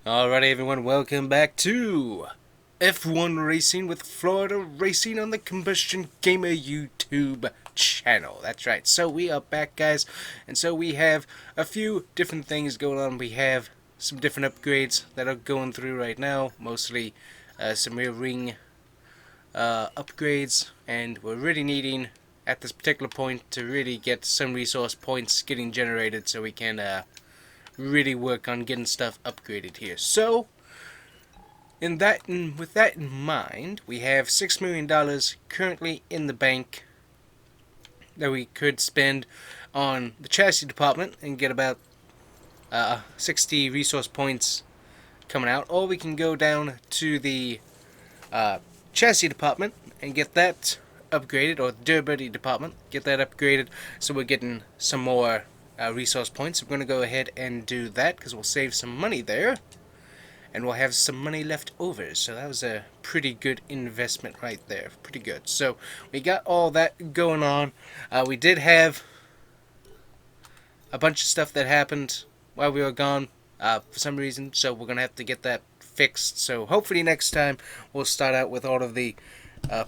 Alrighty everyone, welcome back to F1 Racing with Florida Racing on the Combustion Gamer YouTube channel. That's right, so we are back guys, and so we have a few different things going on. We have some different upgrades that are going through right now, mostly some rear ring upgrades, and we're really needing at this particular point to really get some resource points getting generated so we can really work on getting stuff upgraded here. So, with that in mind, we have $6 million currently in the bank that we could spend on the chassis department and get about 60 resource points coming out, or we can go down to the chassis department and get that upgraded, or the durability department, get that upgraded, so we're getting some more resource points. We're going to go ahead and do that because we'll save some money there, and we'll have some money left over. So that was a pretty good investment right there. Pretty good. So we got all that going on. We did have a bunch of stuff that happened while we were gone for some reason, so we're going to have to get that fixed. So hopefully next time we'll start out with all of the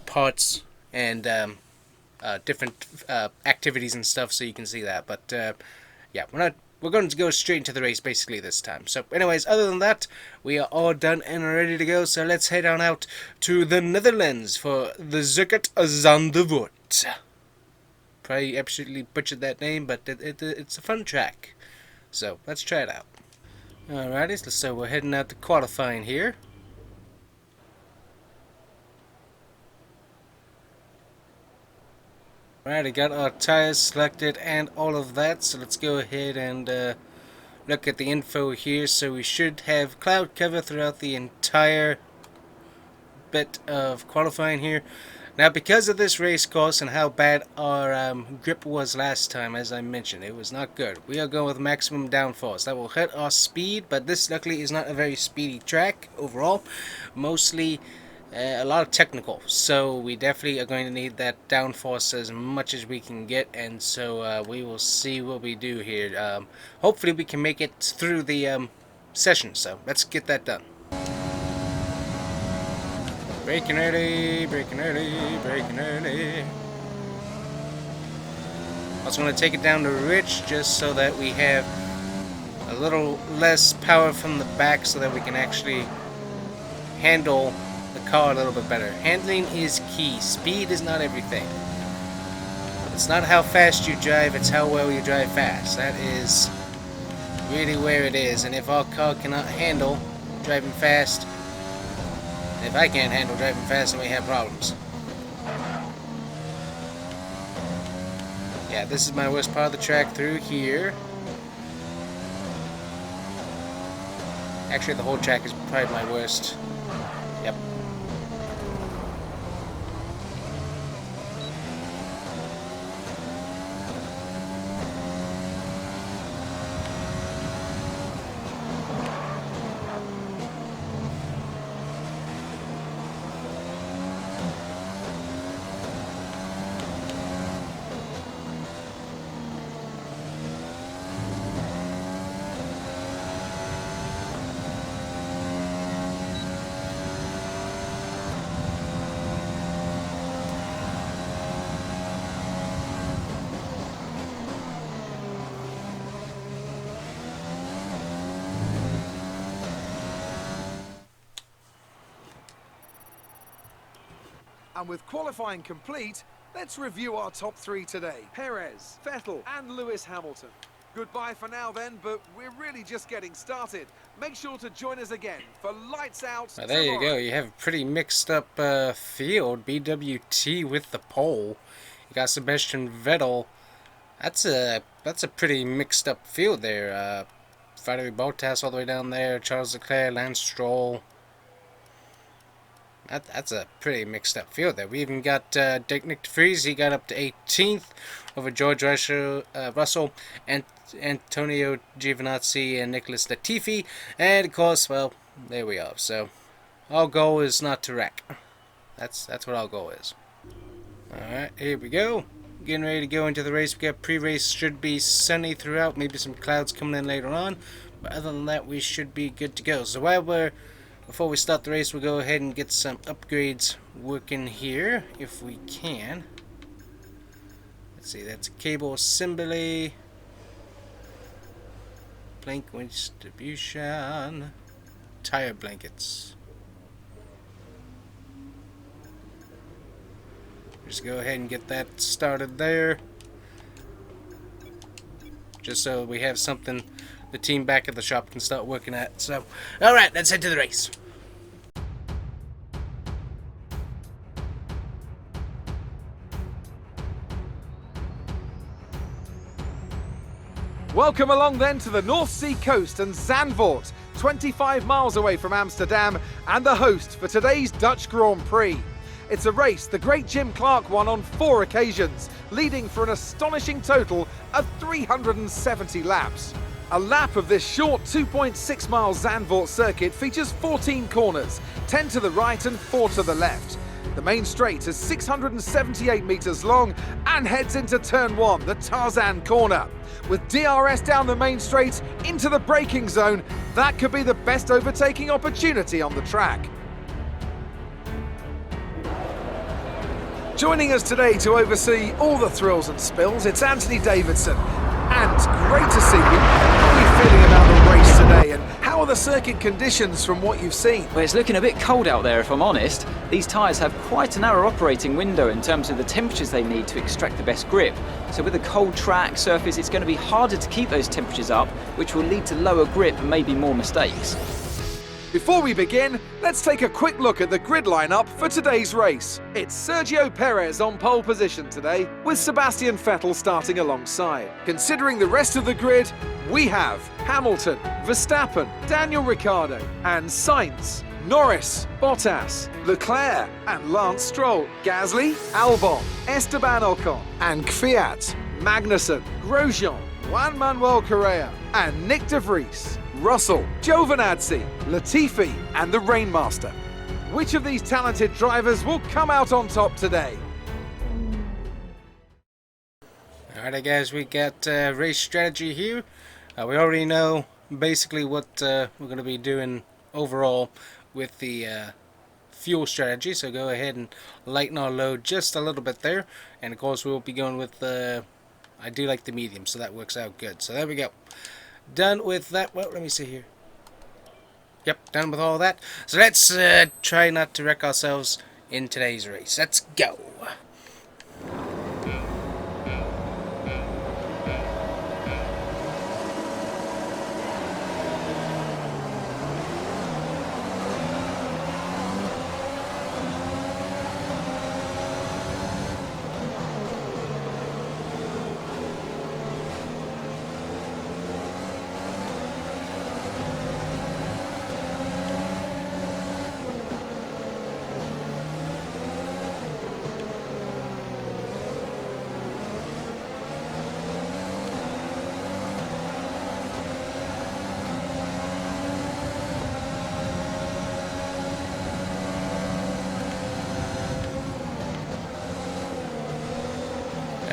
parts and different activities and stuff, so you can see that. But yeah, we're going to go straight into the race basically this time. So anyways, other than that, we are all done and ready to go. So let's head on out to the Netherlands for the Circuit Zandvoort. Probably absolutely butchered that name, but it's a fun track. So let's try it out. Alrighty, so we're heading out to qualifying here. Right, I got our tires selected and all of that, so let's go ahead and look at the info here. So we should have cloud cover throughout the entire bit of qualifying here. Now, because of this race course and how bad our grip was last time, as I mentioned, it was not good. We are going with maximum downforce. That will hurt our speed, but this luckily is not a very speedy track overall. Mostly a lot of technical, so we definitely are going to need that downforce as much as we can get, and so we will see what we do here. Hopefully we can make it through the session, so let's get that done. Braking early, braking early, braking early. I was going to take it down to Rich just so that we have a little less power from the back so that we can actually handle the car a little bit better. Handling is key. Speed is not everything. It's not how fast you drive, it's how well you drive fast. That is really where it is. And if our car cannot handle driving fast, if I can't handle driving fast, then we have problems. Yeah, this is my worst part of the track through here. Actually, the whole track is probably my worst. Yep. And with qualifying complete, let's review our top three today. Perez, Vettel and Lewis Hamilton. Goodbye for now then, but we're really just getting started. Make sure to join us again for Lights Out Well, there you go. You have a pretty mixed up field. BWT with the pole. You got Sebastian Vettel. That's a pretty mixed up field there. Valtteri Bottas all the way down there. Charles Leclerc, Lance Stroll. That's a pretty mixed up field there. We even got Nick de Vries. He got up to 18th over George Russell, and Antonio Giovinazzi and Nicholas Latifi. And of course, well, there we are. So our goal is not to wreck. That's what our goal is. Alright, here we go. Getting ready to go into the race. We got pre-race, should be sunny throughout. Maybe some clouds coming in later on. But other than that, we should be good to go. So before we start the race, we'll go ahead and get some upgrades working here, if we can. Let's see, that's a cable assembly, blanket distribution, tire blankets. Just go ahead and get that started there, just so we have something the team back at the shop can start working at. So, alright, let's head to the race. Welcome along then to the North Sea coast and Zandvoort, 25 miles away from Amsterdam, and the host for today's Dutch Grand Prix. It's a race the great Jim Clark won on 4 occasions, leading for an astonishing total of 370 laps. A lap of this short 2.6 mile Zandvoort circuit features 14 corners, 10 to the right and 4 to the left. The main straight is 678 metres long and heads into turn 1, the Tarzan corner. With DRS down the main straight into the braking zone, that could be the best overtaking opportunity on the track. Joining us today to oversee all the thrills and spills, it's Anthony Davidson. And great to see you. How are you feeling about the race today, and how are the circuit conditions from what you've seen? Well, it's looking a bit cold out there, if I'm honest. These tyres have quite a narrow operating window in terms of the temperatures they need to extract the best grip. So with a cold track surface, it's going to be harder to keep those temperatures up, which will lead to lower grip and maybe more mistakes. Before we begin, let's take a quick look at the grid lineup for today's race. It's Sergio Perez on pole position today, with Sebastian Vettel starting alongside. Considering the rest of the grid, we have Hamilton, Verstappen, Daniel Ricciardo, and Sainz, Norris, Bottas, Leclerc, and Lance Stroll, Gasly, Albon, Esteban Ocon, and Kvyat, Magnussen, Grosjean, Juan Manuel Correa, and Nick de Vries, Russell, Giovinazzi, Latifi, and the Rainmaster. Which of these talented drivers will come out on top today? Alright guys, we got race strategy here. We already know basically what we're going to be doing overall with the fuel strategy, so go ahead and lighten our load just a little bit there. And of course we'll be going with I do like the medium, so that works out good. So there we go. Done with that. Well, let me see here. Yep, done with all that. So let's try not to wreck ourselves in today's race. Let's go.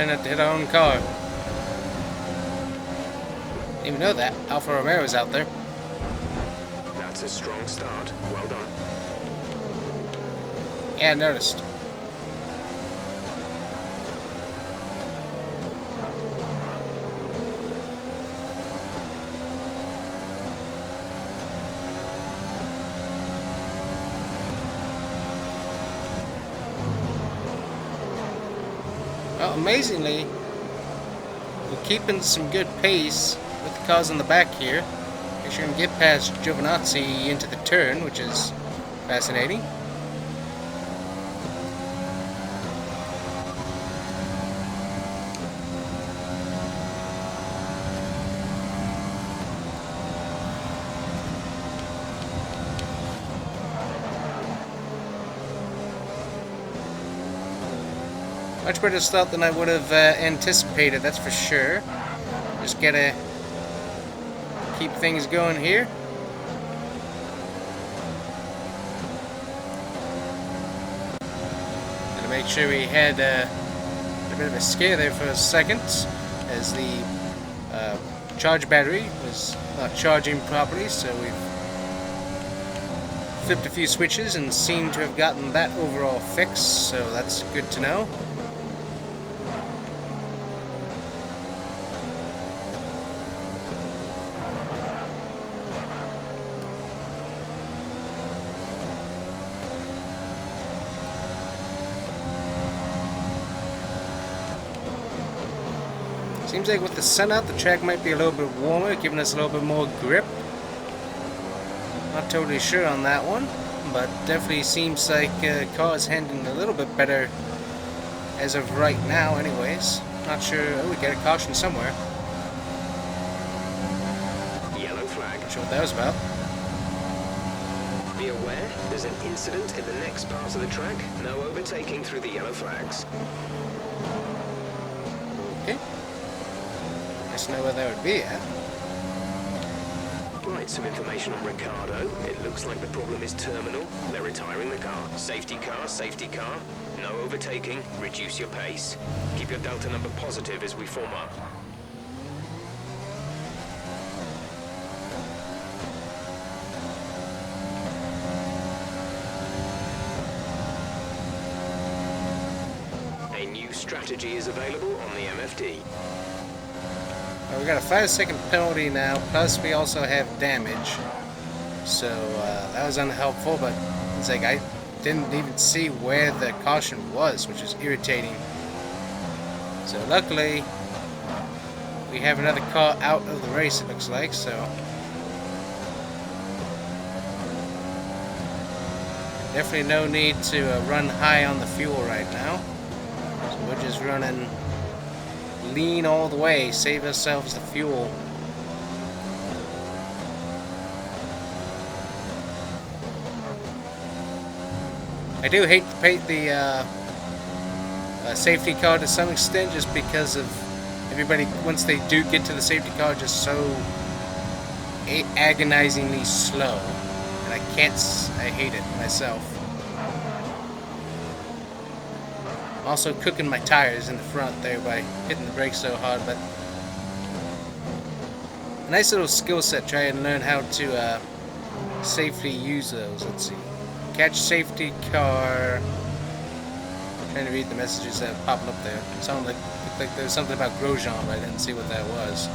And have to hit our own car. Didn't even know that. Alfa Romeo's out there. That's a strong start. Well done. Yeah, I noticed. Well, amazingly, we're keeping some good pace with the cars in the back here. Make sure and get past Giovinazzi into the turn, which is fascinating. Much better start than I would have anticipated, that's for sure. Just gotta keep things going here. Gotta make sure we had a bit of a scare there for a second as the charge battery was not charging properly, so we've flipped a few switches and seem to have gotten that overall fixed, so that's good to know. Seems like with the sun out, the track might be a little bit warmer, giving us a little bit more grip. Not totally sure on that one, but definitely seems like the car is handling a little bit better as of right now anyways. Not sure. Oh, we got a caution somewhere. Yellow flag. Not sure what that was about. Be aware, there's an incident in the next part of the track. No overtaking through the yellow flags. Okay. Nice to know where that would be at. Right, some information on Ricardo. It looks like the problem is terminal. They're retiring the car. Safety car, safety car. No overtaking. Reduce your pace. Keep your delta number positive as we form up. A new strategy is available on the MFD. We got a 5-second penalty now, plus we also have damage. So that was unhelpful, but it's like I didn't even see where the caution was, which is irritating. So luckily, we have another car out of the race, it looks like, so. Definitely no need to run high on the fuel right now. So we're just running lean all the way, save ourselves the fuel. I do hate the safety car to some extent, just because of everybody, once they do get to the safety car, just so agonizingly slow, and I hate it myself. Also cooking my tires in the front there by hitting the brakes so hard, but a nice little skill set, trying to learn how to safely use those. Let's see. Catch safety car. I'm trying to read the messages that popped up there. It sounded like there was something about Grosjean, but I didn't see what that was.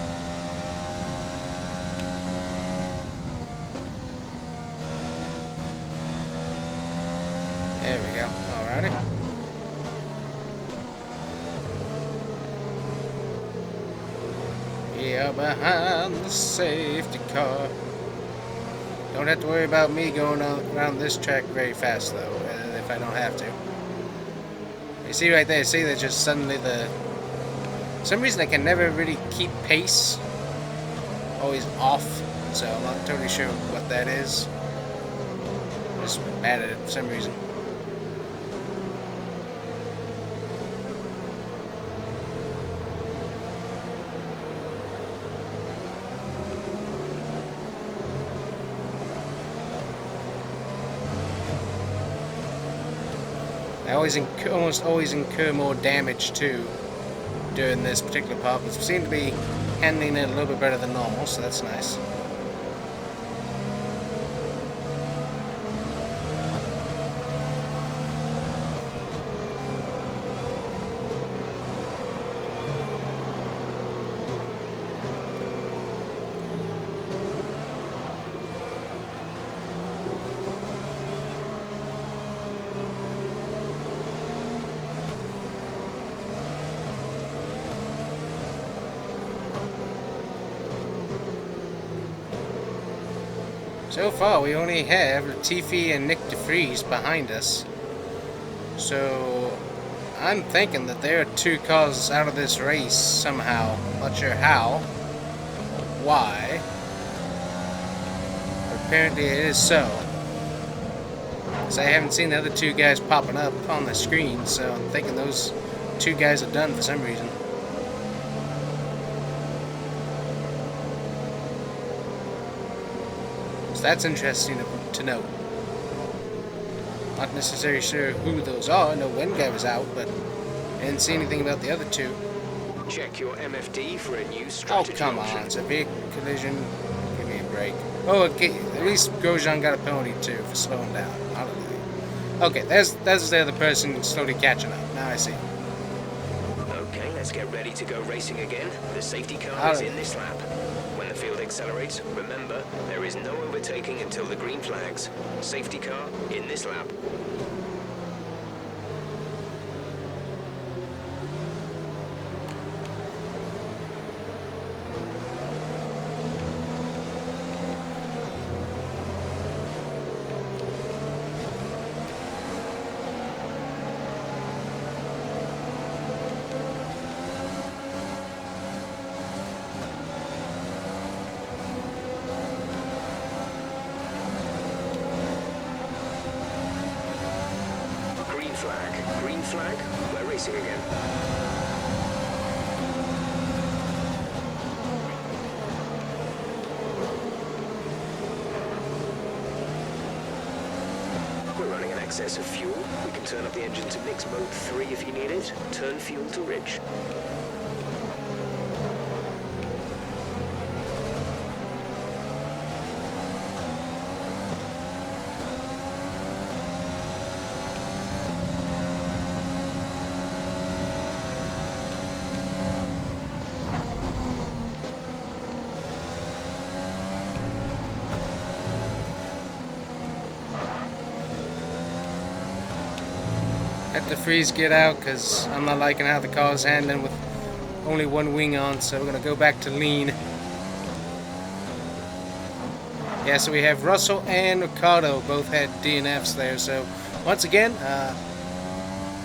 There we go. Alrighty. Yeah, behind the safety car. Don't have to worry about me going around this track very fast, though, if I don't have to. You see right there, see that just suddenly for some reason I can never really keep pace. Always off, so I'm not totally sure what that is. I'm just bad at it for some reason. I almost always incur more damage too during this particular part, but seem to be handling it a little bit better than normal, so that's nice. So far, we only have Latifi and Nick DeFries behind us. So, I'm thinking that there are two cars out of this race somehow. Not sure how, why, but apparently it is so. Because I haven't seen the other two guys popping up on the screen, so I'm thinking those two guys are done for some reason. That's interesting to note. Not necessarily sure who those are. I know one guy was out, but I didn't see anything about the other two. Check your MFD for a new Oh, strategy come option. on. Severe collision. Give me a break. Oh, okay. At least Grosjean got a penalty, too, for slowing down. Hallelujah. Okay, there's the other person slowly catching up. Now I see. Okay, let's get ready to go racing again. The safety car is Hallelujah. in this lap. When the field accelerates, remember, there is no overtaking until the green flags. Safety car in this lap. Green flag, we're racing again. We're running in excess of fuel. We can turn up the engine to mix mode 3 if you need it. Turn fuel to rich. Let the freeze get out because I'm not liking how the car's handling with only one wing on, so we're going to go back to lean. Yeah, so we have Russell and Ricardo both had DNFs there, so once again,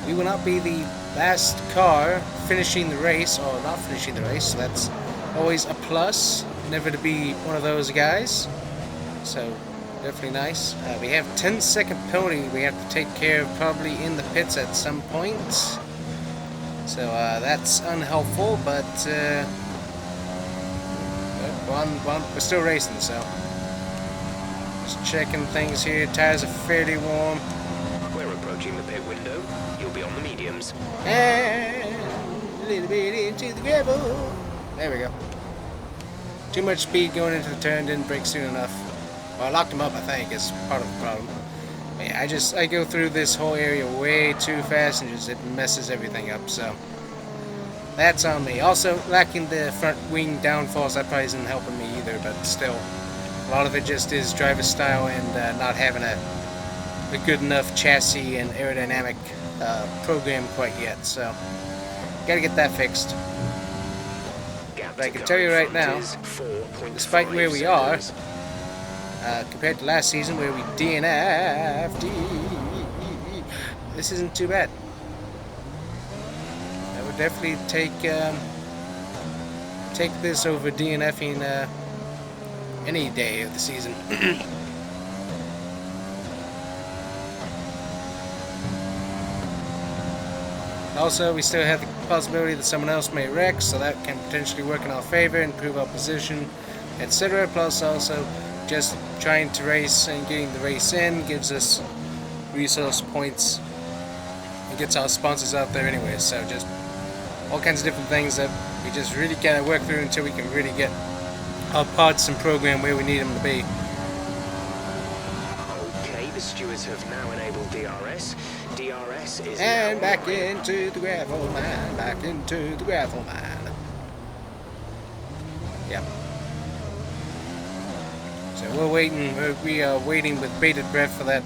we will not be the last car finishing the race, or not finishing the race, so that's always a plus, never to be one of those guys, so definitely nice. We have 10-second penalty we have to take care of probably in the pits at some point. So that's unhelpful, but we're still racing, so just checking things here. Tires are fairly warm. We're approaching the pit window. You'll be on the mediums. And a little bit into the gravel. There we go. Too much speed going into the turn, didn't brake soon enough. Well, I locked him up, I think, is part of the problem. But yeah, I go through this whole area way too fast and it messes everything up, so that's on me. Also, lacking the front wing downforce, that probably isn't helping me either, but still, a lot of it just is driver style and not having a good enough chassis and aerodynamic program quite yet, so gotta get that fixed. But I can tell you right now, despite where we are, compared to last season where we DNF'd, this isn't too bad. I would definitely take this over DNFing any day of the season. Also, we still have the possibility that someone else may wreck, so that can potentially work in our favor, improve our position, etc. Plus also just trying to race and getting the race in gives us resource points and gets our sponsors out there anyway, so just all kinds of different things that we just really gotta work through until we can really get our parts and program where we need them to be. Okay, the stewards have now enabled DRS. DRS is And now back on. into the gravel mine, back into the gravel mine. Yep. So we're waiting. We are waiting with bated breath for that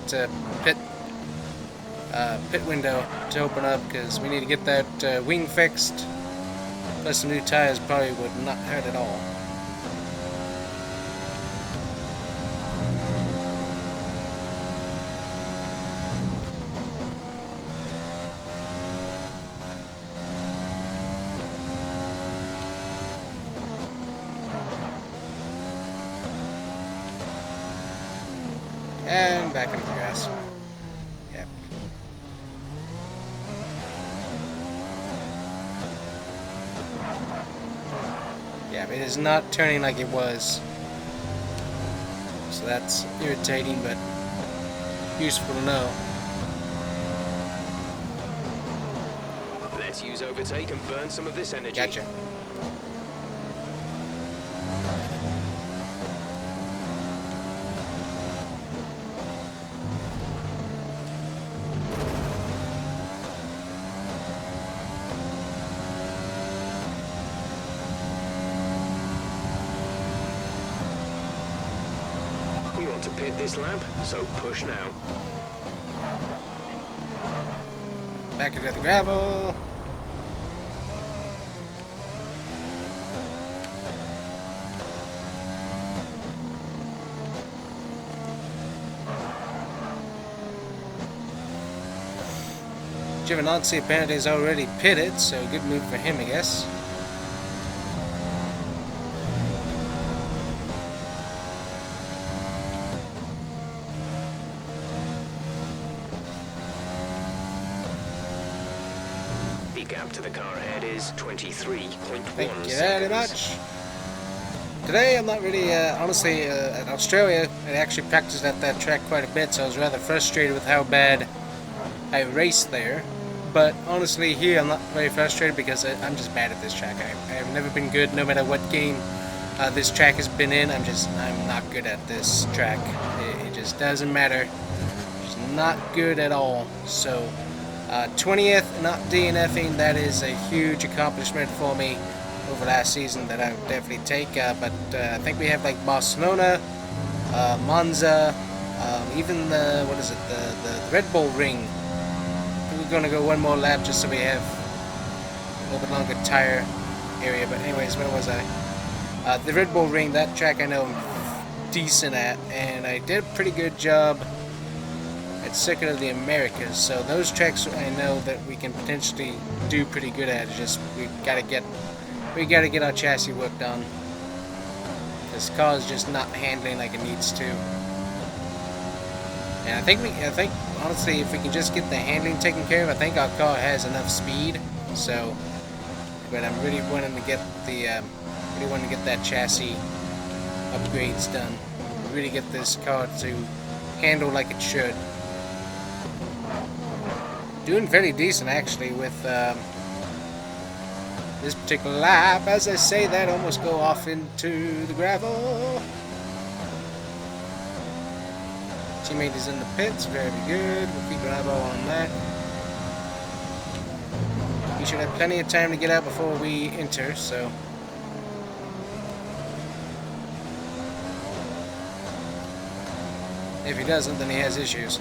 pit window to open up because we need to get that wing fixed. Plus, some new tires probably would not hurt at all. And back into the grass. Yep. Yeah, but it is not turning like it was. So that's irritating, but useful to know. Let's Let's use overtake and burn some of this energy. Gotcha. We want to pit this lap, so push now. Back into the gravel. Giovinazzi apparently is already pitted, so good move for him, I guess. The gap to the car ahead is 23.1 Thank you seconds. very much. Today I'm not really, honestly, at Australia, I actually practiced at that track quite a bit, so I was rather frustrated with how bad I raced there. But honestly, here I'm not very frustrated because I'm just bad at this track. I have never been good, no matter what game this track has been in. I'm not good at this track. It just doesn't matter. Just not good at all. So 20th, not DNFing, that is a huge accomplishment for me over last season that I would definitely take. But I think we have like Barcelona, Monza, even the, what is it, the Red Bull Ring. We're going to go one more lap just so we have a little bit longer tire area. But anyways, where was I? The Red Bull Ring, that track I know I'm decent at, and I did a pretty good job at Circuit of the Americas. So those tracks I know that we can potentially do pretty good at. It's just we gotta get our chassis worked on. This car is just not handling like it needs to. And I think honestly, if we can just get the handling taken care of, I think our car has enough speed. So, but I'm really wanting to get that chassis upgrades done. Really get this car to handle like it should. Doing fairly decent actually with this particular lap. As I say that, almost go off into the gravel. Teammate is in the pits, very good. We'll keep an eyeball on that. He should have plenty of time to get out before we enter, so. If he doesn't, then he has issues.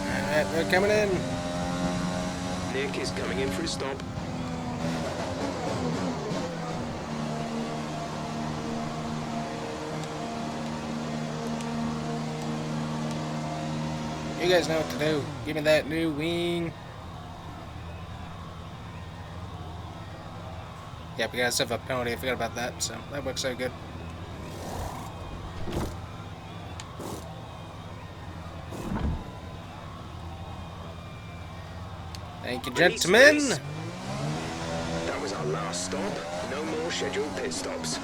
Alright, we're coming in. Nick is coming in for his stop. You guys know what to do. Give me that new wing. Yep, we got ourselves a penalty. I forgot about that, so that works out good. Thank you, gentlemen. That was our last stop. No more scheduled pit stops.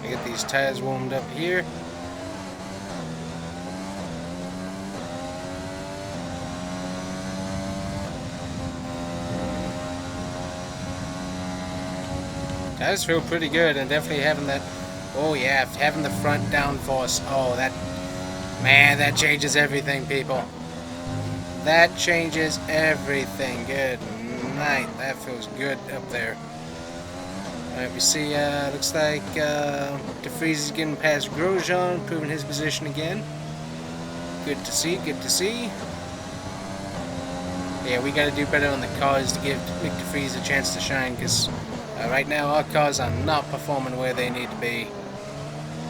Get these tires warmed up here. Tires feel pretty good, and definitely having that, oh yeah, having the front downforce, oh that, man, that changes everything, people. That changes everything. Good night. That feels good up there. Alright, we see, looks like De Vries is getting past Grosjean, proving his position again. Good to see, good to see. Yeah, we gotta do better on the cars to give Nick De Vries a chance to shine, because right now our cars are not performing where they need to be.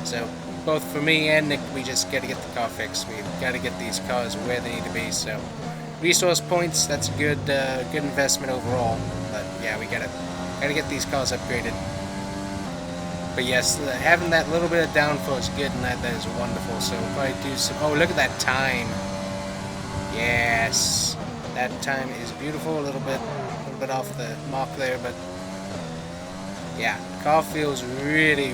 So, both for me and Nick, we just gotta get the car fixed. We've gotta get these cars where they need to be, so. Resource points, that's a good, good investment overall. But yeah, we gotta get these cars upgraded. But yes, having that little bit of downforce is good, and that is wonderful. So we'll probably do some. Oh, look at that time! Yes, That time is beautiful, a little bit off the mark there, but yeah, car feels really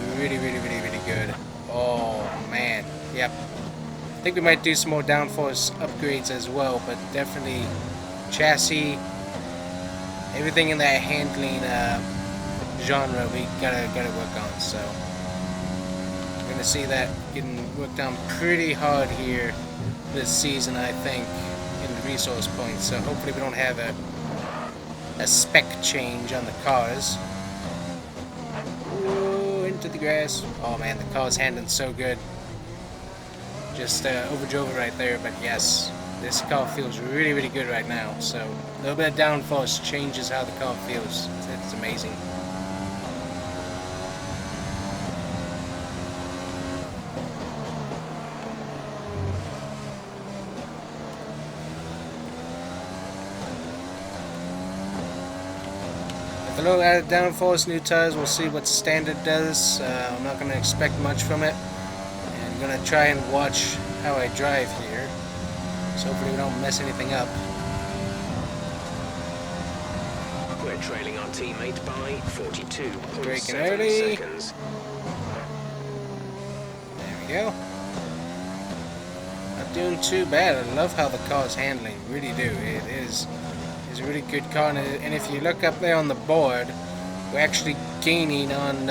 good. Oh man, yep. I think we might do some more downforce upgrades as well, but definitely chassis, everything in that handling genre we gotta work on. So we're gonna see that getting worked on pretty hard here this season, I think, in the resource points. So hopefully we don't have a spec change on the cars. Ooh, into the grass. Oh man, the car's handling so good. Just overdrove it right there, but yes, this car feels really good right now. So a little bit of downforce changes how the car feels. It's amazing. With a little added downforce, new tires, we'll see what standard does. I'm not going to expect much from it. I'm going to try and watch how I drive here, so hopefully we don't mess anything up. We're trailing our teammate by 42.7 Braking early. seconds. There we go. Not doing too bad. I love how the car is handling. Really do. It is a really good car, and if you look up there on the board, we're actually gaining on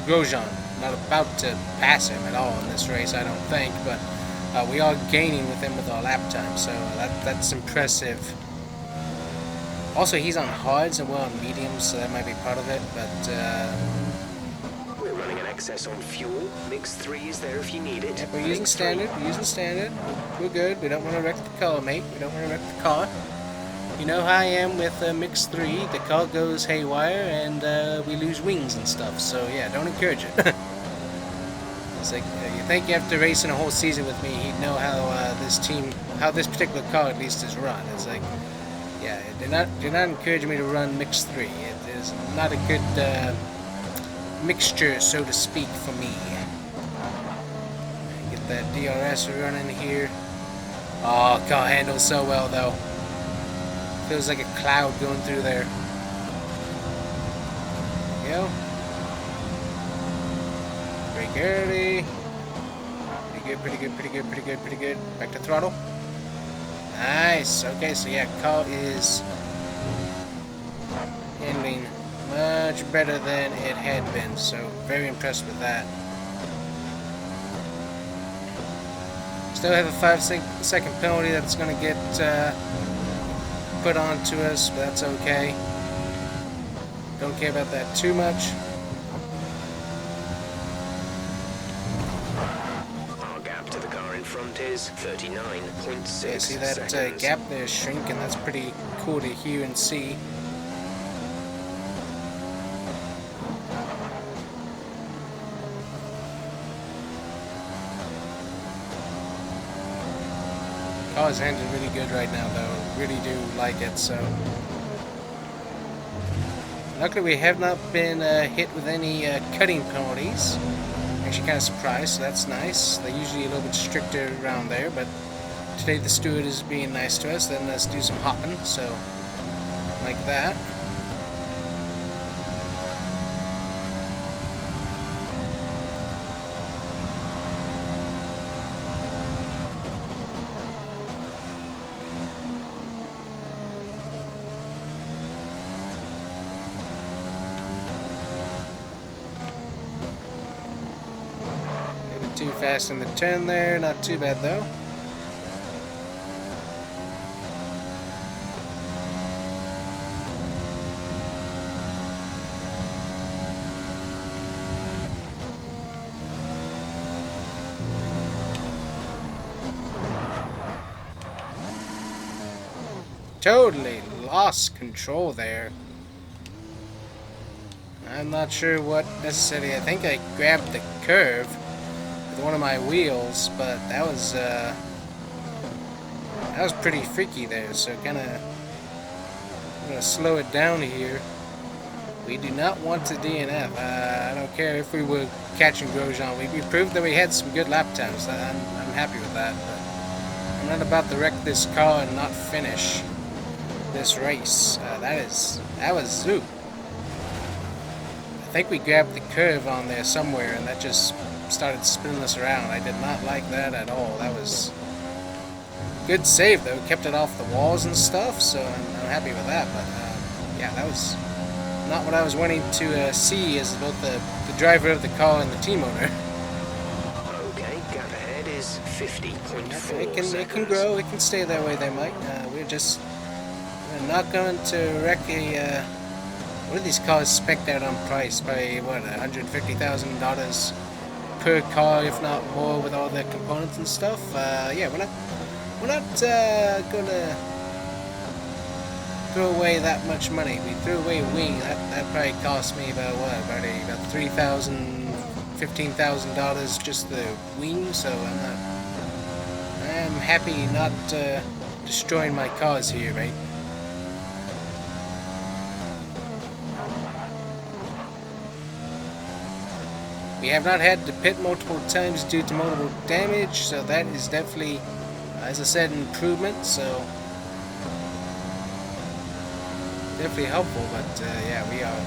Grosjean. Not about to pass him at all in this race, I don't think, but we are gaining with him with our lap time, so that's impressive. Also, he's on hards and we're on mediums, so that might be part of it, but We're running an excess on fuel. Mix 3 is there if you need it. yep, we're using standard. We're good. We don't want to wreck the car, mate. We don't want to wreck the car. You know how I am with Mix 3. The car goes haywire and we lose wings and stuff, so yeah, don't encourage it. It's like, you think after racing a whole season with me, he'd know how this particular car at least is run. It's like, yeah, do not encourage me to run Mix 3. It is not a good mixture, so to speak, for me. Get that DRS running here. Oh, car handles so well though. Feels like a cloud going through there. There we go. Brake early. Pretty good. Back to throttle. Nice. Okay, so yeah, car is handling much better than it had been. So very impressed with that. Still have a 5-second penalty that's going to get put on to us, but that's okay. Don't care about that too much. Our gap to the car in front is 39.6 Yeah, see that seconds. gap there shrinking? That's pretty cool to hear and see. Car's handling really good right now, though. Really do like it, so. Luckily, we have not been hit with any cutting penalties. Actually, kind of surprised, so that's nice. They're usually a little bit stricter around there, but today the steward is being nice to us. Then let's do some hopping, so like that. Too fast in the turn there, not too bad though. Totally lost control there. I'm not sure what necessarily. I think I grabbed the curve with one of my wheels, but that was pretty freaky there. So I'm gonna slow it down here. We do not want to DNF. I don't care if we were catching Grosjean. We proved that we had some good lap times. I'm happy with that. But I'm not about to wreck this car and not finish. this race. That was zoo. I think we grabbed the curve on there somewhere, and that just started spinning us around. I did not like that at all. That was good save though. Kept it off the walls and stuff, so I'm happy with that. But yeah, that was not what I was wanting to see as both the driver of the car and the team owner. Okay, gap ahead is 50.4 It can grow. It can stay that way. They might. We're not going to wreck a. What are these cars spec'd out on price? Probably what, $150,000 per car, if not more, with all the components and stuff. Yeah, we're not gonna throw away that much money. We threw away a wing. That probably cost me about what? About $3,000, $15,000 just the wing. So I'm happy not destroying my cars here, right? We have not had to pit multiple times due to multiple damage, so that is definitely, as I said, an improvement. So definitely helpful. But yeah, we are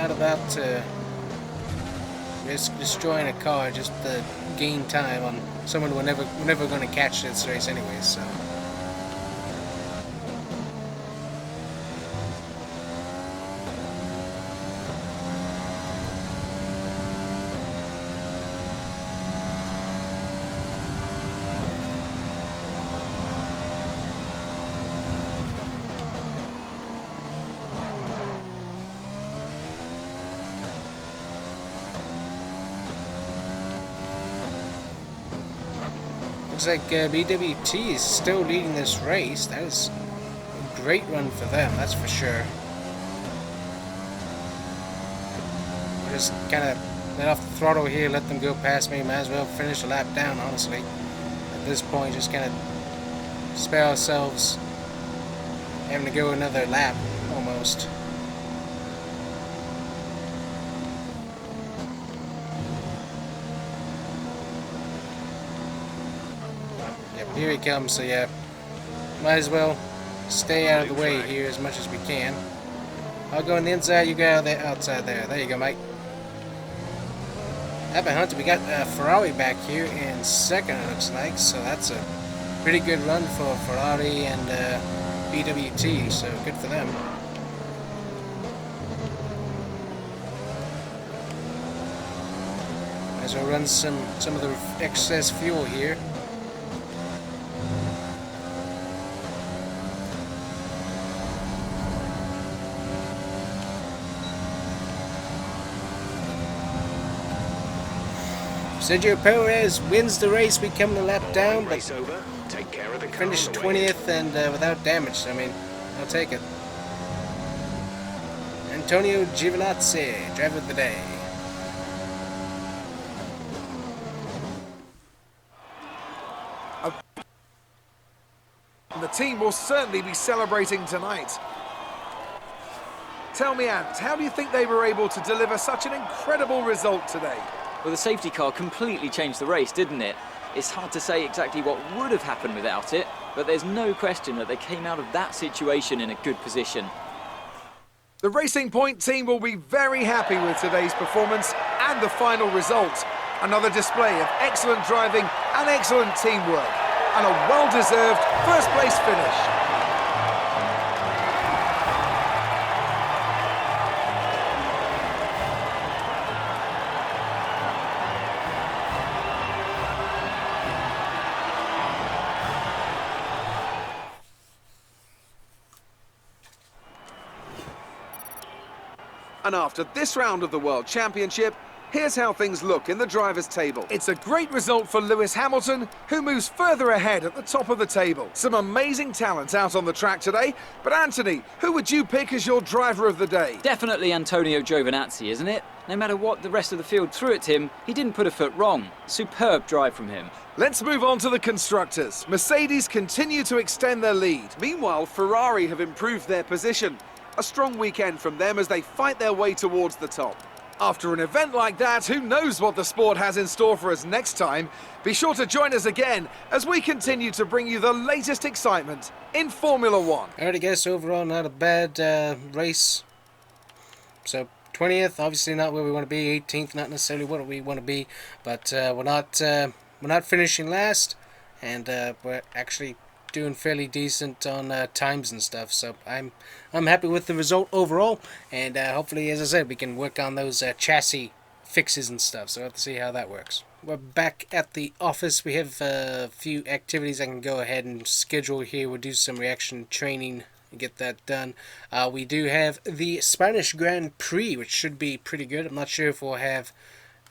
not about to risk destroying a car just to gain time on someone we're never going to catch this race anyway. So. Looks like BWT is still leading this race. That is a great run for them, that's for sure. We'll just kind of let off the throttle here, let them go past me. Might as well finish the lap down, honestly. At this point, just kind of spare ourselves having to go another lap, almost. Here he comes, so yeah, might as well stay out of the way here as much as we can. I'll go on the inside, you go out the outside there. There you go, mate. Up at Hunter, we got Ferrari back here in second, it looks like, so that's a pretty good run for Ferrari and BWT, so good for them. Might as well run some of the excess fuel here. Sergio Perez wins the race. We come a lap down, but finished 20th and without damage. I mean, I'll take it. Antonio Giovinazzi, driver of the day. The team will certainly be celebrating tonight. Tell me, Ant, how do you think they were able to deliver such an incredible result today? Well, the safety car completely changed the race, didn't it? It's hard to say exactly what would have happened without it, but there's no question that they came out of that situation in a good position. The Racing Point team will be very happy with today's performance and the final result. Another display of excellent driving and excellent teamwork, and a well-deserved first-place finish. And after this round of the World Championship, here's how things look in the drivers' table. It's a great result for Lewis Hamilton, who moves further ahead at the top of the table. Some amazing talent out on the track today. But Anthony, who would you pick as your driver of the day? Definitely Antonio Giovinazzi, isn't it? No matter what the rest of the field threw at him, he didn't put a foot wrong. Superb drive from him. Let's move on to the constructors. Mercedes continue to extend their lead. Meanwhile, Ferrari have improved their position. A strong weekend from them as they fight their way towards the top. After an event like that, who knows what the sport has in store for us next time? Be sure to join us again as we continue to bring you the latest excitement in Formula One. Alright, I guess overall not a bad race. So 20th, obviously not where we want to be. 18th, not necessarily what we want to be, but we're not finishing last, and we're actually doing fairly decent on times and stuff. So I'm happy with the result overall, and hopefully, as I said, we can work on those chassis fixes and stuff. So we'll have to see how that works. We're back at the office. We have a few activities I can go ahead and schedule here. We'll do some reaction training and get that done. We do have the Spanish Grand Prix, which should be pretty good. I'm not sure if we'll have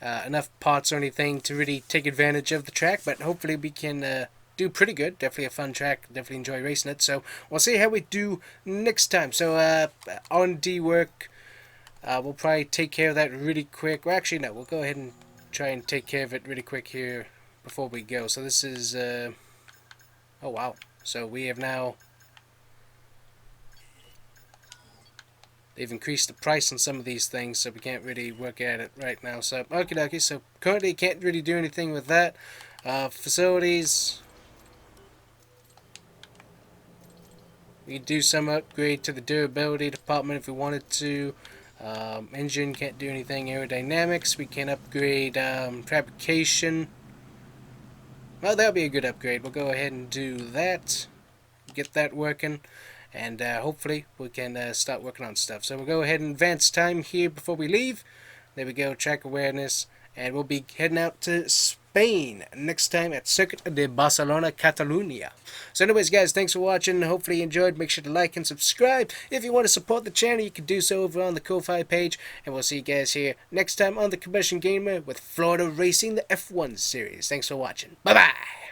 enough parts or anything to really take advantage of the track, but hopefully we can do pretty good. Definitely a fun track. Definitely enjoy racing it. So we'll see how we do next time. So R&D work, we'll probably take care of that really quick. Well, actually, no. We'll go ahead and try and take care of it really quick here before we go. So this is... oh, wow. So we have now... They've increased the price on some of these things, so we can't really work at it right now. So, okay, so currently can't really do anything with that. Facilities... We could do some upgrade to the durability department if we wanted to. Engine can't do anything. Aerodynamics, we can upgrade fabrication. Well, that'll be a good upgrade. We'll go ahead and do that. Get that working. And hopefully we can start working on stuff. So we'll go ahead and advance time here before we leave. There we go, track awareness. And we'll be heading out to Spain next time at Circuit de Barcelona, Catalunya. So anyways, guys, thanks for watching. Hopefully you enjoyed. Make sure to like and subscribe. If you want to support the channel, you can do so over on the Ko-Fi page. And we'll see you guys here next time on The Combustion Gamer with Florida Racing, the F1 series. Thanks for watching. Bye-bye.